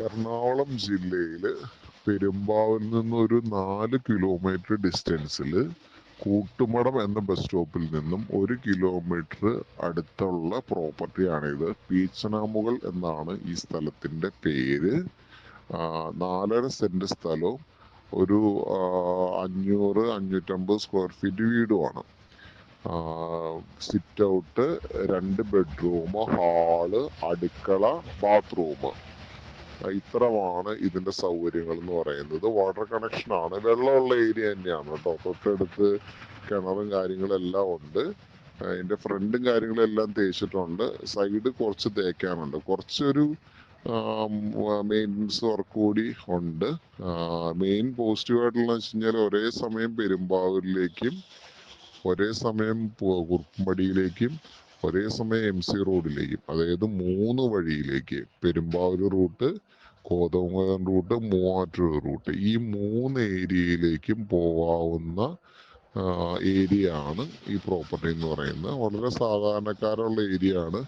എറണാകുളം ജില്ലയിൽ പെരുമ്പാവൂരിൽ നിന്നൊരു 4 കിലോമീറ്റർ ഡിസ്റ്റൻസിൽ കൂട്ടുമടം എന്ന ബസ് സ്റ്റോപ്പിൽ നിന്നും 1 കിലോമീറ്റർ അടുത്തുള്ള പ്രോപ്പർട്ടിയാണിത്. പീച്ചനാമുകൾ എന്നാണ് ഈ സ്ഥലത്തിൻ്റെ പേര്. 4.5 സെന്റ് സ്ഥലവും ഒരു 500-550 സ്ക്വയർ ഫീറ്റ് വീടുമാണ്. സിറ്റ് ഔട്ട്, 2 ബെഡ്റൂം, ഹാള്, അടുക്കള, ബാത്റൂം. ഇത്രമാണ് ഇതിന്റെ സൗകര്യങ്ങൾ എന്ന് പറയുന്നത്. വാട്ടർ കണക്ഷനാണ്, വെള്ളമുള്ള ഏരിയ തന്നെയാണ് കേട്ടോ. തൊട്ടടുത്ത് കിണറും കാര്യങ്ങളും എല്ലാം ഉണ്ട്. അതിന്റെ ഫ്രണ്ടും കാര്യങ്ങളും എല്ലാം തേച്ചിട്ടുണ്ട്. സൈഡ് കുറച്ച് തേക്കാനുണ്ട്. കുറച്ചൊരു മെയിൻ്റനൻസ് വർക്ക് കൂടി ഉണ്ട്. മെയിൻ പോസിറ്റീവായിട്ടുള്ള വെച്ച് കഴിഞ്ഞാൽ ഒരേ സമയം പെരുമ്പാവൂരിലേക്കും ഒരേ സമയം കുറുപ്പമ്പടിയിലേക്കും ഒരേ സമയം MC റോഡിലേക്കും, അതായത് 3 വഴിയിലേക്ക്, Perumbavoor route, Kothamangalam route, Muvattupuzha route, ഈ 3 ഏരിയയിലേക്കും പോവാവുന്ന ഏരിയ ആണ് ഈ പ്രോപ്പർട്ടി എന്ന് പറയുന്നത്. വളരെ സാധാരണക്കാരുള്ള ഏരിയ ആണ്.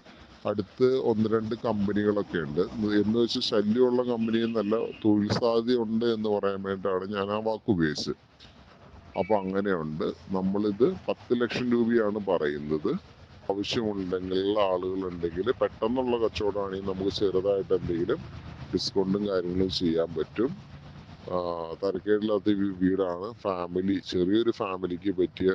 അടുത്ത് 1-2 കമ്പനികളൊക്കെ ഉണ്ട്. എന്ന് വെച്ച് ശല്യമുള്ള കമ്പനി എന്നല്ല, തൊഴിൽ സാധ്യത ഉണ്ട് എന്ന് പറയാൻ വേണ്ടിയിട്ടാണ് ഞാൻ ആ വാക്ക് ഉപയോഗിച്ചത്. അപ്പൊ അങ്ങനെയുണ്ട്. നമ്മളിത് 10 ലക്ഷം രൂപയാണ് പറയുന്നത്. ആവശ്യമുണ്ടെങ്കിൽ, ആളുകളുണ്ടെങ്കിൽ, പെട്ടെന്നുള്ള കച്ചവടമാണെങ്കിൽ നമുക്ക് ചെറുതായിട്ട് എന്തെങ്കിലും ഡിസ്കൗണ്ടും കാര്യങ്ങളും ചെയ്യാൻ പറ്റും. തരക്കേടില്ലാത്ത വീടാണ്. ചെറിയൊരു ഫാമിലിക്ക് പറ്റിയ